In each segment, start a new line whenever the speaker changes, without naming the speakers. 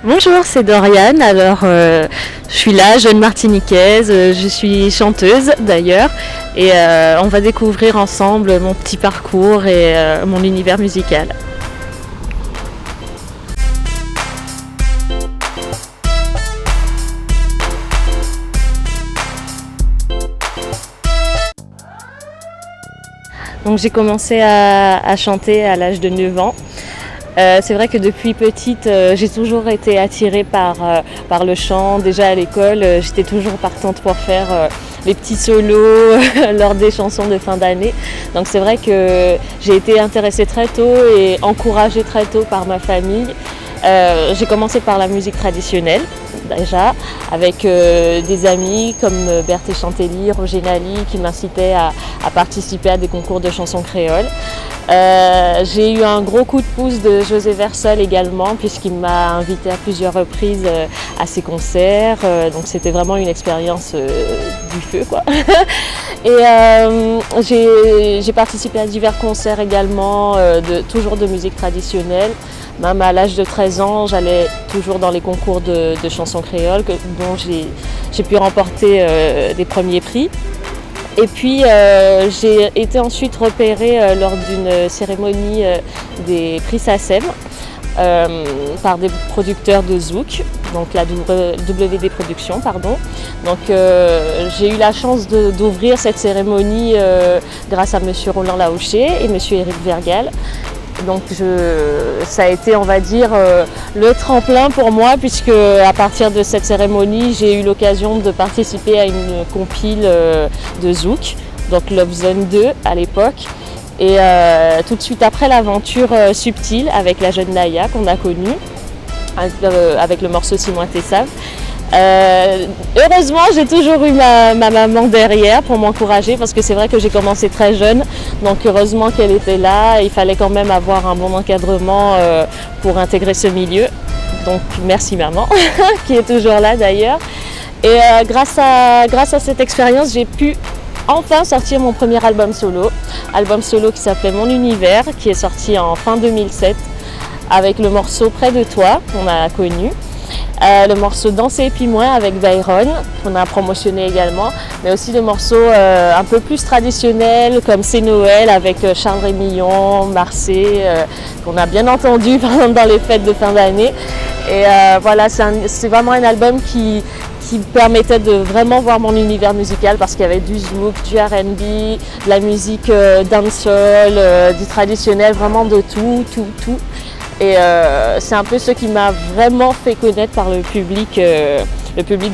Bonjour, c'est Doriane. Alors, je suis là, jeune martiniquaise, je suis chanteuse d'ailleurs, et on va découvrir ensemble mon petit parcours et mon univers musical. Donc j'ai commencé à chanter à l'âge de 9 ans. C'est vrai que depuis petite, j'ai toujours été attirée par le chant. Déjà à l'école, j'étais toujours partante pour faire les petits solos lors des chansons de fin d'année. Donc c'est vrai que j'ai été intéressée très tôt et encouragée très tôt par ma famille. J'ai commencé par la musique traditionnelle déjà, avec des amis comme Berthé Chantelly, Roger Nally qui m'incitaient à participer à des concours de chansons créoles. J'ai eu un gros coup de pouce de José Versol également, puisqu'il m'a invité à plusieurs reprises à ses concerts, donc c'était vraiment une expérience du feu quoi. Et j'ai participé à divers concerts également, toujours de musique traditionnelle. Même à l'âge de 13 ans, j'allais toujours dans les concours de chansons créoles dont j'ai pu remporter des premiers prix. Et puis j'ai été ensuite repérée lors d'une cérémonie des prix SACEM par des producteurs de Zouk, donc la WD Productions, pardon. Donc j'ai eu la chance d'ouvrir cette cérémonie grâce à monsieur Roland Laouché et monsieur Éric Vergal. Donc ça a été, on va dire, le tremplin pour moi, puisque à partir de cette cérémonie, j'ai eu l'occasion de participer à une compile de Zouk, donc Love Zone 2 à l'époque. Et tout de suite après l'aventure Subtile avec la jeune Naya qu'on a connue, avec le morceau Simon Tessav. Heureusement, j'ai toujours eu ma maman derrière pour m'encourager, parce que c'est vrai que j'ai commencé très jeune, donc heureusement qu'elle était là. Il fallait quand même avoir un bon encadrement pour intégrer ce milieu, donc merci maman qui est toujours là d'ailleurs. Et grâce à cette expérience, j'ai pu enfin sortir mon premier album solo qui s'appelait Mon Univers, qui est sorti en fin 2007 avec le morceau Près de toi qu'on a connu. Le morceau Danser et puis moins avec Byron, qu'on a promotionné également, mais aussi des morceaux un peu plus traditionnels comme C'est Noël avec Charles Rémillon, Marseille, qu'on a bien entendu dans les fêtes de fin d'année. Et voilà, c'est vraiment un album qui permettait de vraiment voir mon univers musical, parce qu'il y avait du zouk, du R&B, de la musique dancehall, du traditionnel, vraiment de tout. Et c'est un peu ce qui m'a vraiment fait connaître par le public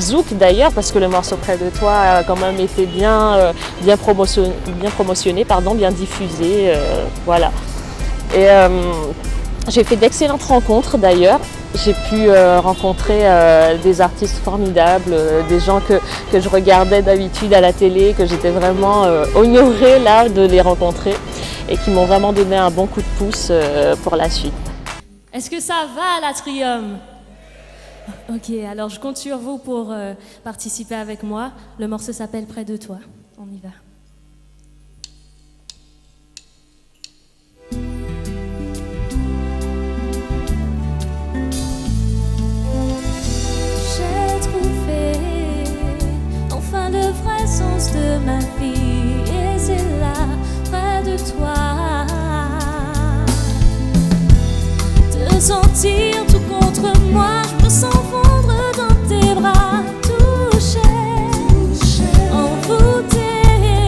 zouk d'ailleurs, parce que le morceau Près de toi a quand même été bien promotionné, bien diffusé, voilà. Et j'ai fait d'excellentes rencontres d'ailleurs. J'ai pu rencontrer des artistes formidables, des gens que je regardais d'habitude à la télé, que j'étais vraiment honorée là de les rencontrer, et qui m'ont vraiment donné un bon coup de pouce pour la suite.
Est-ce que ça va, l'Atrium? Ok, alors je compte sur vous pour participer avec moi. Le morceau s'appelle Près de toi. On y va.
J'ai trouvé enfin le vrai sens de ma vie, et c'est là, près de toi. De sentir tout contre moi, je me sens fondre dans tes bras, toucher, envoûter.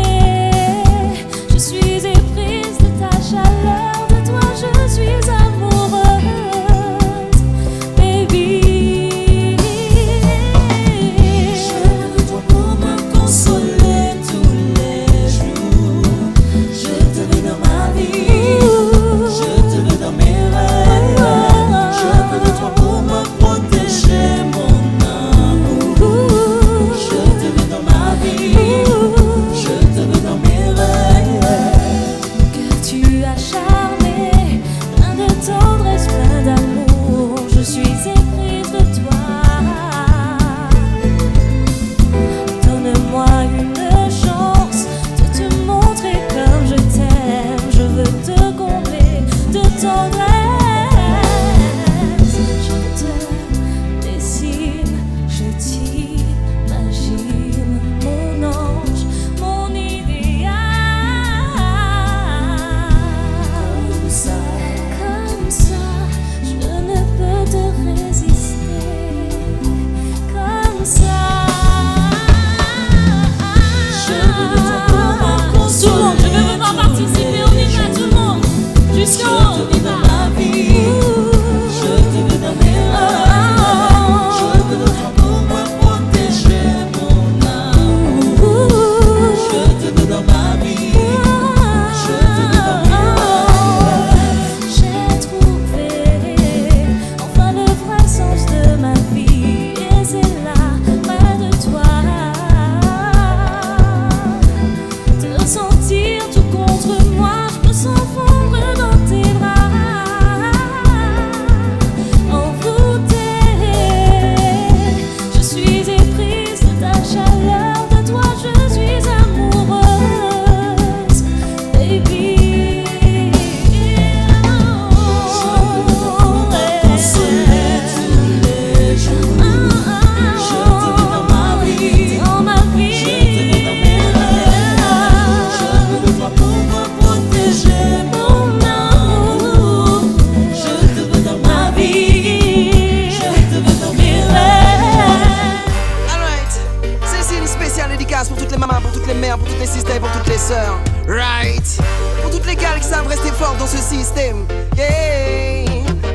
toutes les sisters, pour toutes les sœurs. Right. Pour toutes les gars qui savent rester forts dans ce système. Yeah.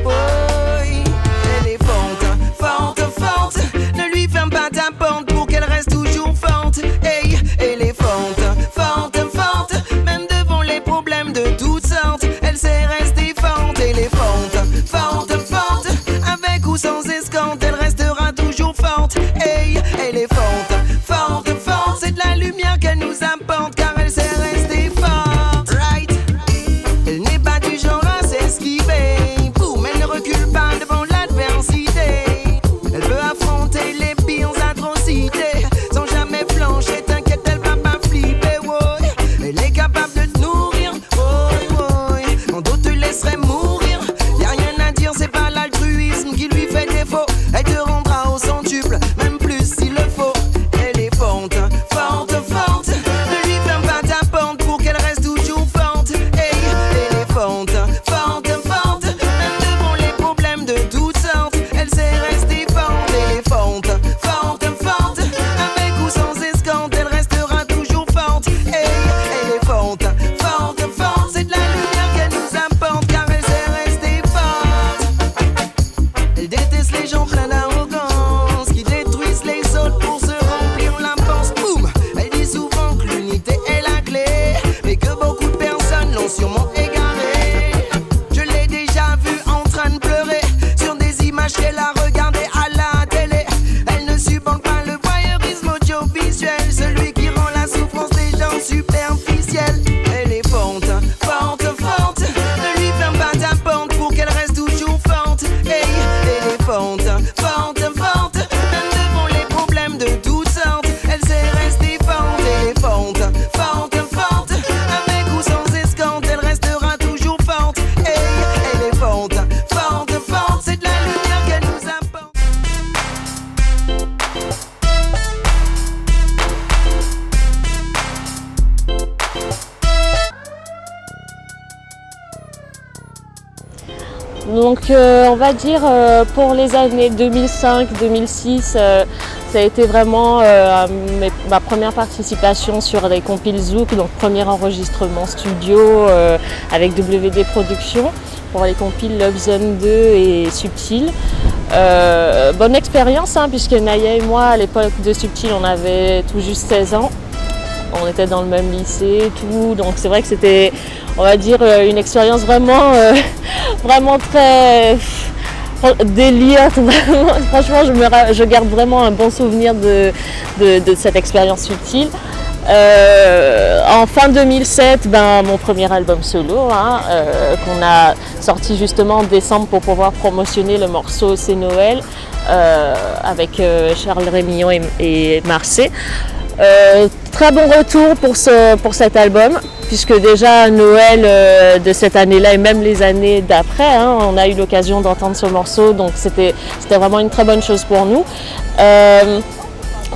Boy. Elle est forte, forte, forte. Ne lui ferme pas ta porte pour qu'elle reste toujours forte. Hey, elle est forte, forte, forte. Même devant les problèmes de toutes sortes, elle sait rester forte. Elle est forte, forte, forte. Avec ou sans escorte, elle restera toujours forte. Hey, elle est forte, forte, forte. C'est de la lumière qu'elle nous apporte car elle sait rester forte. Right. Elle n'est pas du genre à s'esquiver. Boum, elle ne recule pas devant l'adversité. Elle peut affronter les pires atrocités sans jamais flancher. T'inquiète, elle va pas flipper. Ouais. Elle est capable de te nourrir. Ouais, ouais. Quand d'autres te laisseraient mourir, y'a rien à dire, c'est pas l'altruisme qui lui fait défaut. Elle te rendra au centuple, même plus s'il le faut. Elle est forte, forte, forte. Ne lui ferme pas ta porte pour qu'elle reste toujours forte. Hey, elle est forte, forte, forte. Même devant les problèmes de toutes sortes, elle sait rester forte. Elle est forte, forte, forte. Avec ou sans escorte, elle restera toujours forte. Hey, elle est forte, forte, forte. C'est de la lumière qu'elle nous apporte car elle sait rester forte. Elle déteste les gens pleins d'arrogance qui détruisent les autres pour se remplir la panse. Boum. Elle dit souvent que l'unité est la clé, mais que beaucoup de personnes l'ont sûrement égarée. Je l'ai déjà vue en train de pleurer sur des images qu'elle a regardées à la télé. Elle ne supporte pas le voyeurisme audiovisuel, celui qui rend la souffrance des gens superficielle. Elle est forte, forte, forte. Ne lui ferme pas ta porte pour qu'elle reste toujours forte. Hey, elle est forte, forte, forte. Même devant les problèmes de toutes sortes, elle sait rester forte. Elle est forte, forte, forte. Avec ou sans escorte, elle restera toujours forte. Hey, elle est forte, forte, forte. C'est de la lumière qu'elle nous apporte.
Donc on va dire pour les années 2005-2006, ça a été vraiment ma première participation sur les compiles Zouk, donc premier enregistrement studio avec WD Productions pour les compiles Love Zone 2 et Subtil. Bonne expérience puisque Naya et moi à l'époque de Subtil on avait tout juste 16 ans. On était dans le même lycée et tout, donc c'est vrai que c'était, on va dire, une expérience vraiment, vraiment très délire. Franchement, je garde vraiment un bon souvenir de cette expérience Subtil. En fin 2007, mon premier album solo qu'on a sorti justement en décembre pour pouvoir promotionner le morceau C'est Noël avec Charles Rémillon et Marseille. Très bon retour pour cet album, puisque déjà Noël de cette année-là et même les années d'après, on a eu l'occasion d'entendre ce morceau, donc c'était vraiment une très bonne chose pour nous.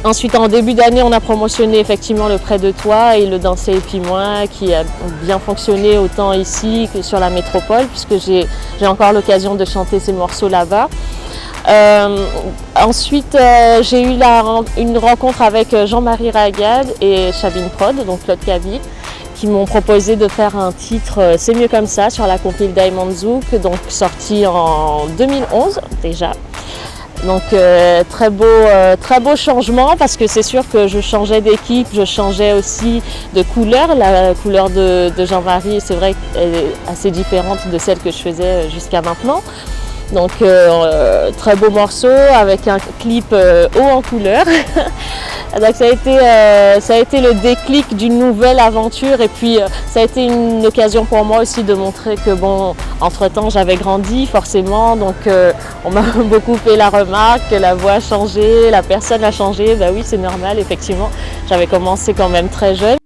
Ensuite, en début d'année, on a promotionné effectivement le Près de toi et le Danser et puis moi, qui a bien fonctionné autant ici que sur la métropole, puisque j'ai encore l'occasion de chanter ces morceaux là-bas. Ensuite, j'ai eu une rencontre avec Jean-Marie Ragad et Chabine Prod, donc Claude Cabi, qui m'ont proposé de faire un titre C'est mieux comme ça sur la compile Diamond Zouk, donc sorti en 2011 déjà. Donc très beau changement parce que c'est sûr que je changeais d'équipe, je changeais aussi de couleur. La couleur de Jean-Marie, c'est vrai qu'elle est assez différente de celle que je faisais jusqu'à maintenant. Donc très beau morceau avec un clip haut en couleur. Donc ça a été le déclic d'une nouvelle aventure et puis ça a été une occasion pour moi aussi de montrer que entre-temps j'avais grandi forcément, donc on m'a beaucoup fait la remarque que la voix a changé, la personne a changé. Ben oui, c'est normal, effectivement, j'avais commencé quand même très jeune.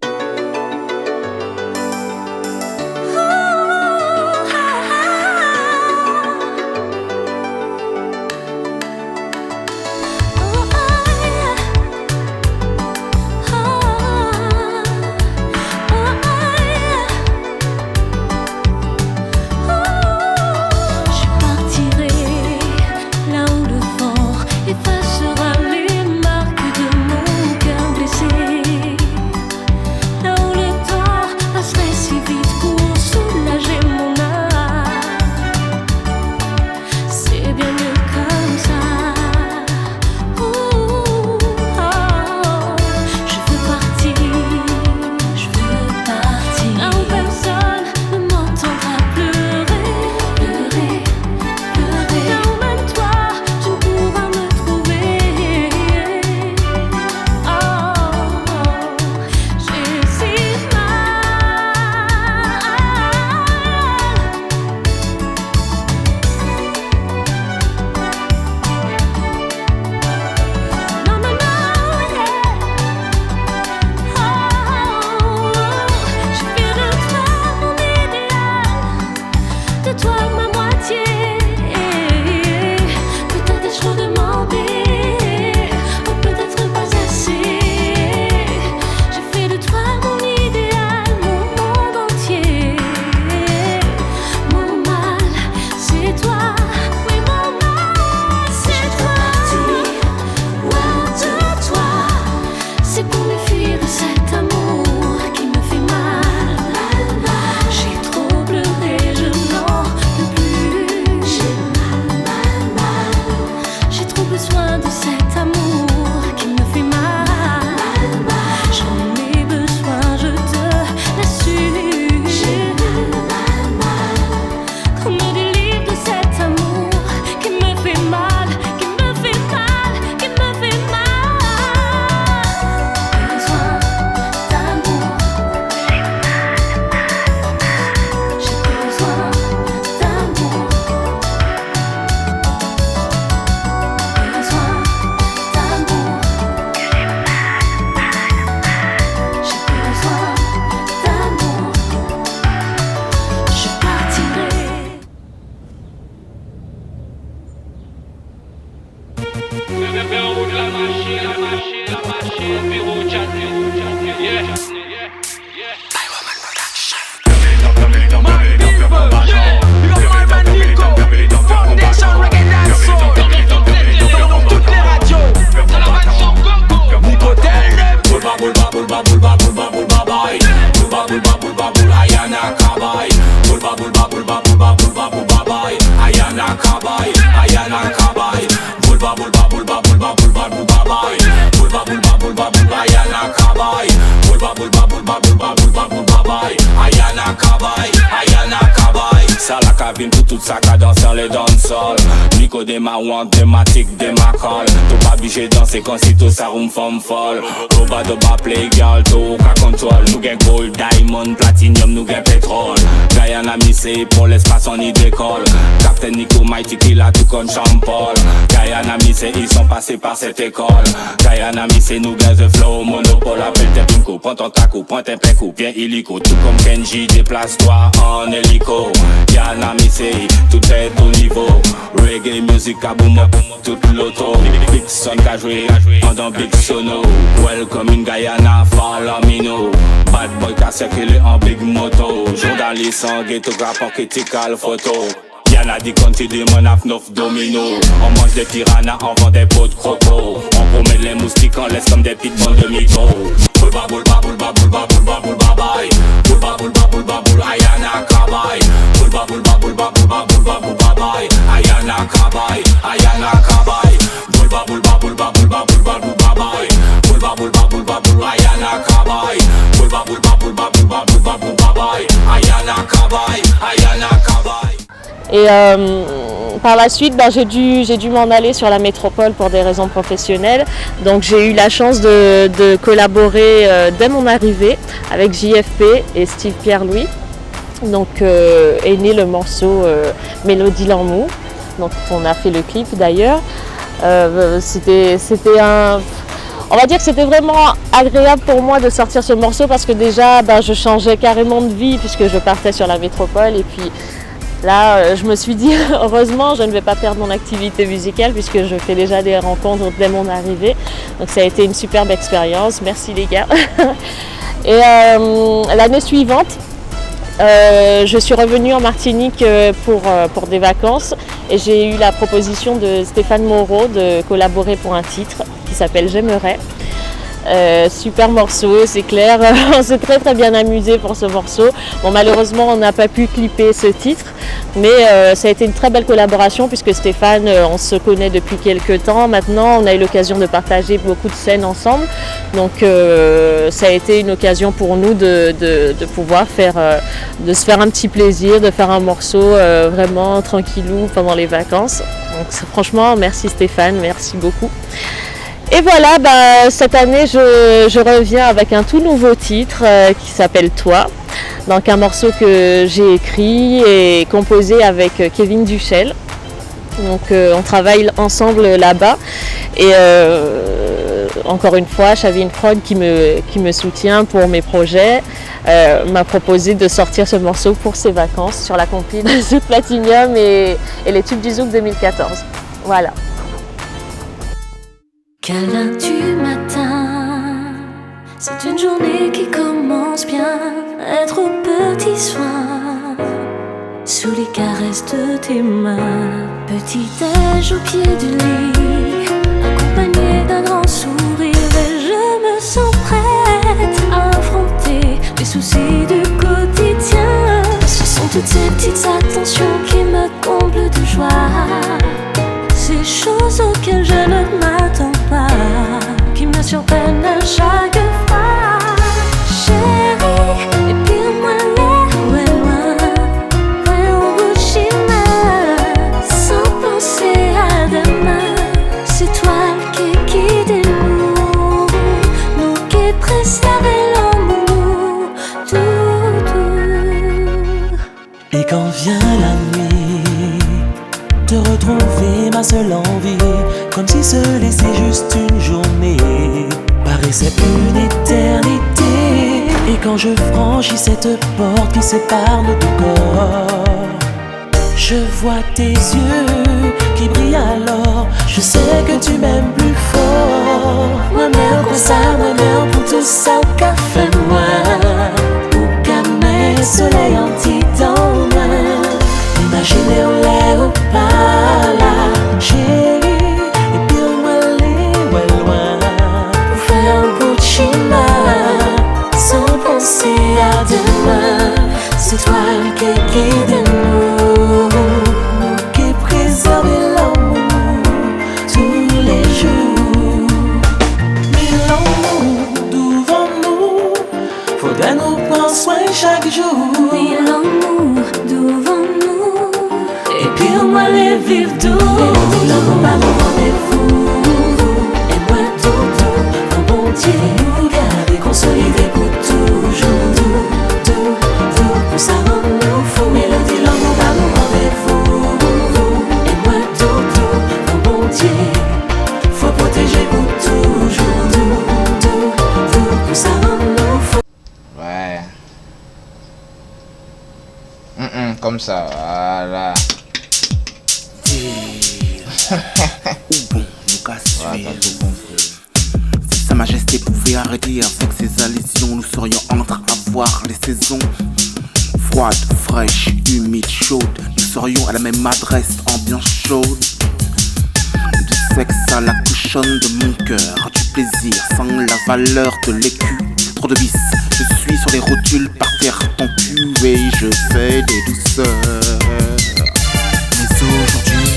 Tout ça qu'a dansé les danseuls Nico des ma want, des matic, des ma call T'as pas obligé de danser quand c'est tout ça room femme folle Au bas de bas play girl, tout qu'à contrôle Nous gain gold, diamond, platinum, nous gain pétrole Guyana Missé, pour l'espace on y décolle Captain Nico, Mighty Killa, tout comme Jean-Paul Guyana Missé, ils sont passés par cette école Guyana Missé, nous gain the flow Monopole, appelle tes pinko, prends ton taco, prends tes péco Bien illico, tout comme Kenji, déplace-toi en hélico Guyana Missé, tout est au niveau Reggae music à boom up, tout l'auto Big Son qu'a joué, pendant Big Sono Welcome in Guyana, follow me no Bad boy qu'a circulé en big moto Journaliste en ghetto, rapport critical photo Y'en a des country des monaf 9 domino On mange des piranhas, on vend des pots de croco On promet les moustiques, on laisse comme des pitbulls de micro Boulba boulba boulba boulba boulba boulba bye Boulba boulba boulba boulba ayana kabay Boulba boulba boulba boulba boulba boulba bye Ayana kabay, ayana kabay Boulba boulba boulba boulba boulba boulba bye Boulba boulba boulba boulba ayana kabay Boulba boulba boulba boulba boulba boulba bye Ayana kabay, ayana kabay.
Et par la suite, j'ai dû m'en aller sur la métropole pour des raisons professionnelles. Donc j'ai eu la chance de collaborer dès mon arrivée avec JFP et Steve Pierre-Louis. Donc est né le morceau Mélodie L'amour. Donc on a fait le clip d'ailleurs. On va dire que c'était vraiment agréable pour moi de sortir ce morceau parce que déjà je changeais carrément de vie puisque je partais sur la métropole et puis là, je me suis dit, heureusement, je ne vais pas perdre mon activité musicale puisque je fais déjà des rencontres dès mon arrivée. Donc ça a été une superbe expérience. Merci les gars. Et l'année suivante, je suis revenue en Martinique pour des vacances et j'ai eu la proposition de Stéphane Moreau de collaborer pour un titre qui s'appelle J'aimerais. Super morceau, c'est clair, on s'est très très bien amusé pour ce morceau. Bon, malheureusement on n'a pas pu clipper ce titre, mais ça a été une très belle collaboration puisque Stéphane, on se connaît depuis quelques temps maintenant, on a eu l'occasion de partager beaucoup de scènes ensemble, donc ça a été une occasion pour nous de pouvoir de se faire un petit plaisir, de faire un morceau vraiment tranquillou pendant les vacances. Donc franchement merci Stéphane, merci beaucoup. Et voilà, cette année, je reviens avec un tout nouveau titre qui s'appelle Toi. Donc un morceau que j'ai écrit et composé avec Kevin Duchel. Donc on travaille ensemble là-bas. Et encore une fois, Chavine Prod qui me soutient pour mes projets m'a proposé de sortir ce morceau pour ses vacances sur la compil de Zouk Platinum et les tubes du Zouk 2014. Voilà.
Câlin du matin, c'est une journée qui commence bien. Être au petit soin, sous les caresses de tes mains. Petit déj au pied du lit, accompagné d'un grand sourire. Et je me sens prête à affronter les soucis du quotidien. Ce sont toutes ces petites attentions qui me comblent de joie. Ces choses auxquelles je ne m'attends pas, qui me surprennent à chaque fois. Chérie, épile-moi l'air où est loin, voyons bout de chemin, sans penser à demain. C'est toi qui guide nous qui préservons l'amour, tout.
Et quand vient la nuit, te retrouver ma seule envie, comme si se laisser juste une journée paraissait une éternité. Et quand je franchis cette porte qui sépare nos deux corps, je vois tes yeux qui brillent alors. Je sais que tu m'aimes
jour. Et l'amour devant nous. Et puis on va les vivre tout. Et l'amour va nous rendez-vous. Et moi tout, un bon Dieu nous garde consolidé pour toujours. Tout, pour ça rend-nous fous. Mélodie, l'amour va nous rendez-vous. Et moi tout, un bon Dieu. Faut protéger pour toujours. Tout, pour ça rend-nous fous.
Ouais. Comme ça, voilà.
Si Sa Majesté pouvait arrêter avec ses allusions, nous serions entre à voir les saisons. Froide, fraîche, humide, chaude, nous serions à la même adresse, ambiance chaude. Du sexe à la couchonne de mon cœur, du plaisir sans la valeur de l'écu. Trop de vices, je suis sur les rotules, par terre ton cul et je fais des douceurs. Mais aujourd'hui,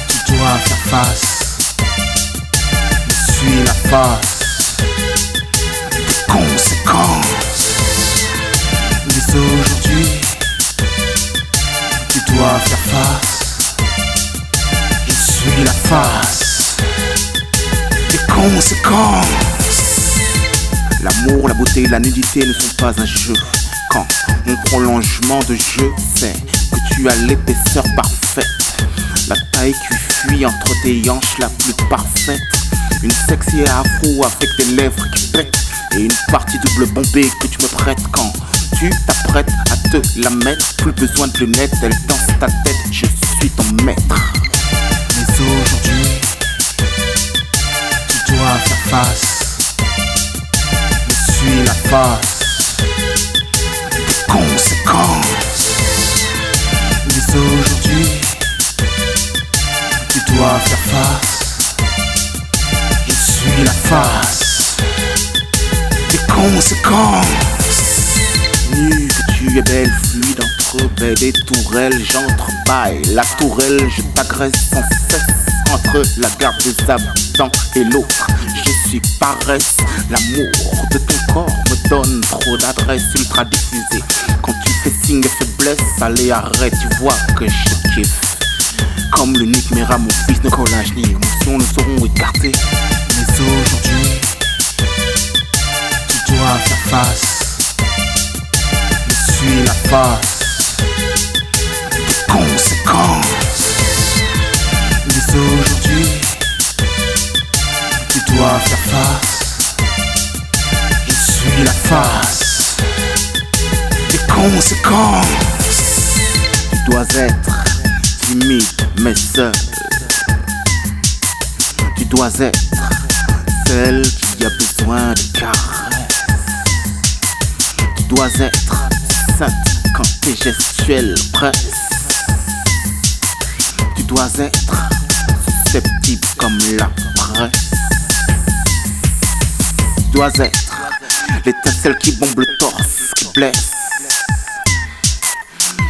tu dois faire face. Je suis la face des conséquences. Mais aujourd'hui, tu dois faire face. Je suis la face des conséquences. L'amour, la beauté, la nudité ne sont pas un jeu. Quand mon prolongement de jeu sait que tu as l'épaisseur parfaite, la taille qui fuit entre tes hanches la plus parfaite, une sexy afro avec des lèvres qui pètent et une partie double bombée que tu me prêtes quand tu t'apprêtes à te la mettre. Plus besoin de lunettes, elle danse ta tête, je suis ton maître. Mais aujourd'hui, tu dois faire face. Je suis la face des conséquences. Mais aujourd'hui, tu dois faire face. Je suis la face des conséquences. Nu que tu es belle, fluide entre belle et tourelle, j'entrebâille la tourelle, je t'agresse sans cesse. Entre la garde des habitants et l'autre, je suis paresse. L'amour de ton corps me donne trop d'adresse ultra diffusée. Quand tu fais signe de faiblesse, allez arrête, tu vois que je kiffe. Comme l'unique mère à mon fils, nos collages ni émotions ne seront écartés. Mais aujourd'hui, tu dois faire face. Je suis la face des conséquences. Mais aujourd'hui, tu dois faire face. Je suis la face des conséquences. Tu dois être timide mais seule. Tu dois être celle qui a besoin de caresses. Tu dois être sainte quand tes gestuels pressent. Tu dois être susceptible comme la presse. Tu dois être l'étincelle qui bombe le torse, qui blesse.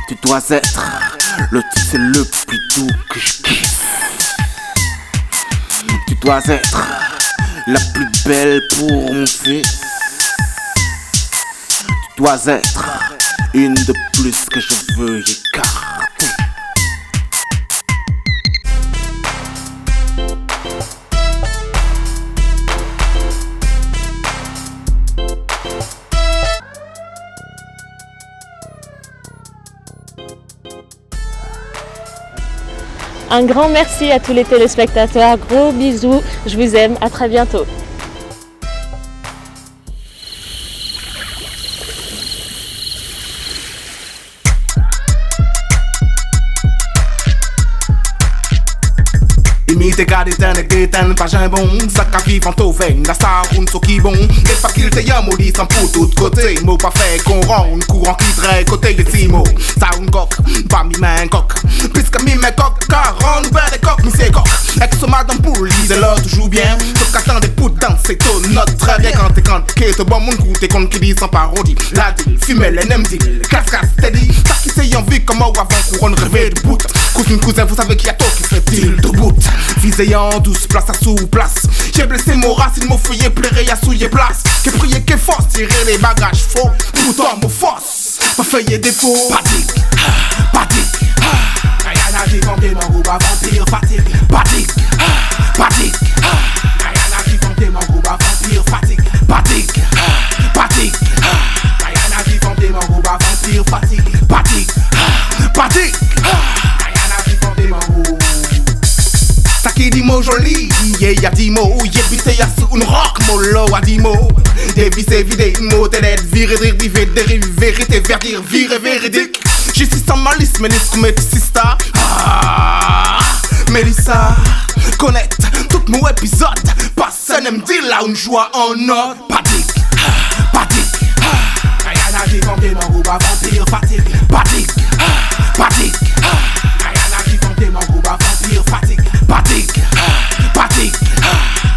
Tu dois être le tissu le plus doux que je kiffe. Tu dois être la plus belle pour mon fils. Tu dois être une de plus que je veux écarter.
Un grand merci à tous les téléspectateurs, gros bisous, je vous aime, à très bientôt.
Imite cadeten ek deten pa jambon. Sak a vivant au veine, la star roule sur qui bon. Des facultés y'a molly sans pour tout côté. Mot pas fait qu'on ronde, courant qui traite côté les six mots. Ça un coq, pas mi main coq. Puisque mi main coq, car on ouvert des coques, mi c'est coq. Avec ce madame poule, lisez-le toujours bien. Sauf qu'attends des poutres dans ces taux, note très bien quand t'es quand. Qu'est te bon mon coup, t'es con qui dit sans parodie. La deal, fumée, les NMD, casse-casse, t'es dit. Ça qui s'est en vie comme avant couronne rêver de bout. Cousin, vous savez qu'il y a tout qui fait deal de bout. Visé en douce, place à sous-place. J'ai blessé mon racine, mon feuillet plairait à souiller place. Que prier que force, tirer les bagages faux. Pourtant mon force, ma feuille est défaut. Patrick, Patrick, Guyana qui vend des mangos, bah vampire fatigue. Patrick, Patrick, Guyana qui vend des mangos, bah vampire fatigue. Patrick, Patrick, Guyana qui vend des mangos, bah vampire fatigue. Patrick, Patrick, Guyana qui vend des mangos. Ça qui dit mot joli, y'a 10 mots. Y'a bité y'a sous une rock, mollo à 10 mots. Dévisser, vider, mot, télède, virer, dériver, dérive, vérité, verdir, virer, véridique. Justice sans malice, Mélis, Sista. Ah, Mélissa, connecte tout mon épisode. Personne ne me dit là une joie en or. Patrick, Patrick, Guyana qui vend des mangos, bah vampire fatigue. Patrick, Patrick, Guyana qui vend des mangos, bah vampire fatigue. Patrick, Patrick,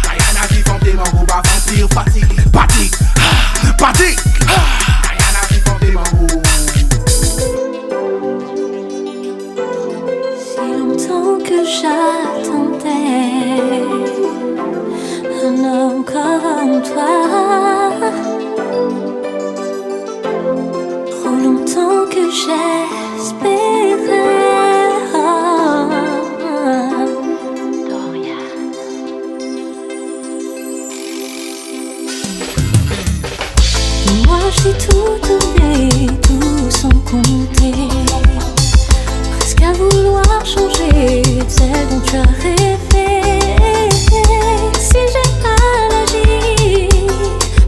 Guyana qui vend des mangos, bah vampire fatigue. Patrick, Patrick, Guyana qui vend des mangos.
Si longtemps que j'attendais un homme comme toi, trop longtemps que j'espérais. Moi j'ai tout donné, tout sans compter, presque à vouloir changer celle dont tu as rêvé. Si j'ai mal agi,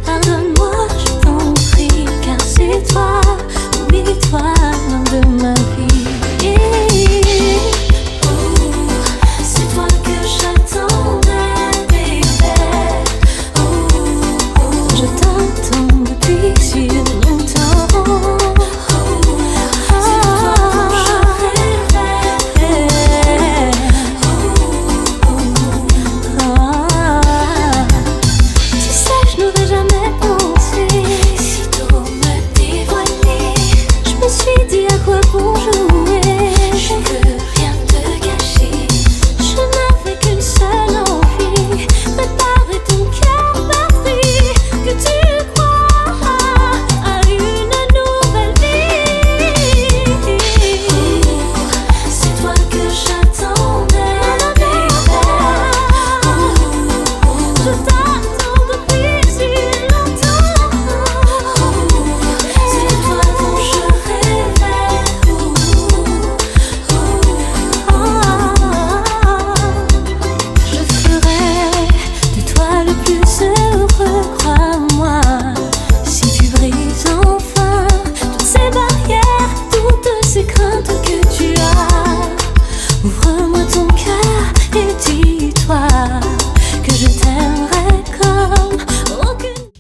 pardonne-moi, je t'en prie, car c'est toi, oui toi, l'homme de ma vie. Oh, c'est toi que j'attendais, baby. Oh, je t'attends depuis si longtemps. C'est toi dont je rêvais. Tu sais, je n'aurais jamais pensé sitôt me dévoiler. Je me suis dit à quoi bon jouer. Je ne veux rien te gâcher. Je n'avais qu'une seule envie, préparer ton cœur meurtri, que tu crois à une nouvelle vie. C'est toi que j'attendais, baby. Je t'attends depuis si longtemps. C'est toi dont je rêvais. Je ferai de toi le plus heureux, crois-moi. Si tu brises enfin toutes ces barrières, toutes ces craintes que tu as, ouvre-moi ton cœur et dis-toi que je t'aimerai comme aucune.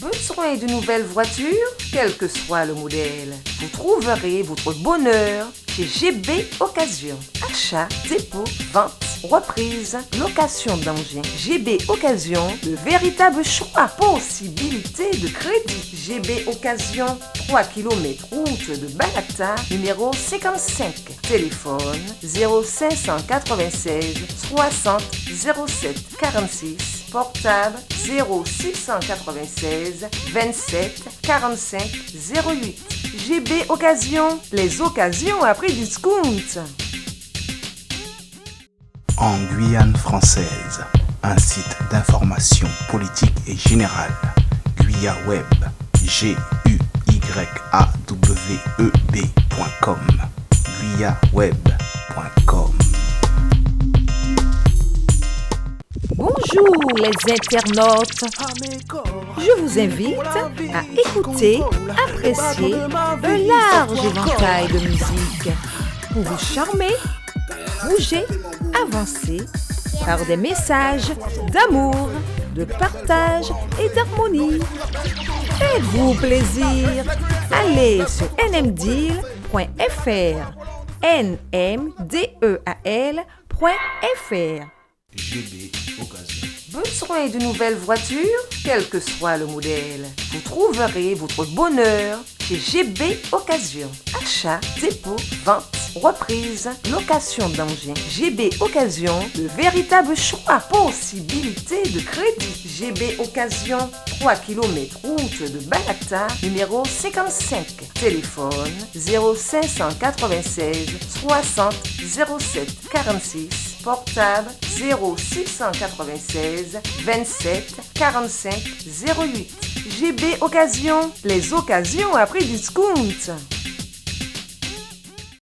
Besoin de nouvelles voitures, quel que soit le modèle, vous trouverez votre bonheur chez GB Occasion. Achat, dépôt, vente, reprise, location d'engins. GB Occasion, le véritable choix. Possibilité de crédit. GB Occasion, 3 km route de Balata, numéro 55. Téléphone 0596 60 07 46. Portable 0696 27 45 08. GB Occasion, les occasions à prix discount.
En Guyane française, un site d'information politique et générale. Guya Web, GUYAWEB.com. guyaweb.com.
Bonjour les internautes, je vous invite à écouter, apprécier un large éventail de musique pour vous charmer bouger, avancer par des messages d'amour, de partage et d'harmonie. Faites-vous plaisir. Allez sur nmdeal.fr. nmdeal.fr.
GB Occasion.
Besoin de nouvelles voitures? Quel que soit le modèle, vous trouverez votre bonheur chez GB Occasion. Achat, dépôt, vente, reprise, location d'engins. GB Occasion, le véritable choix. Possibilité de crédit. GB Occasion, 3 km route de Balata, numéro 55. Téléphone 0596 60 07 46. Portable 0696 27 45 08. GB Occasion, les occasions à prix discount.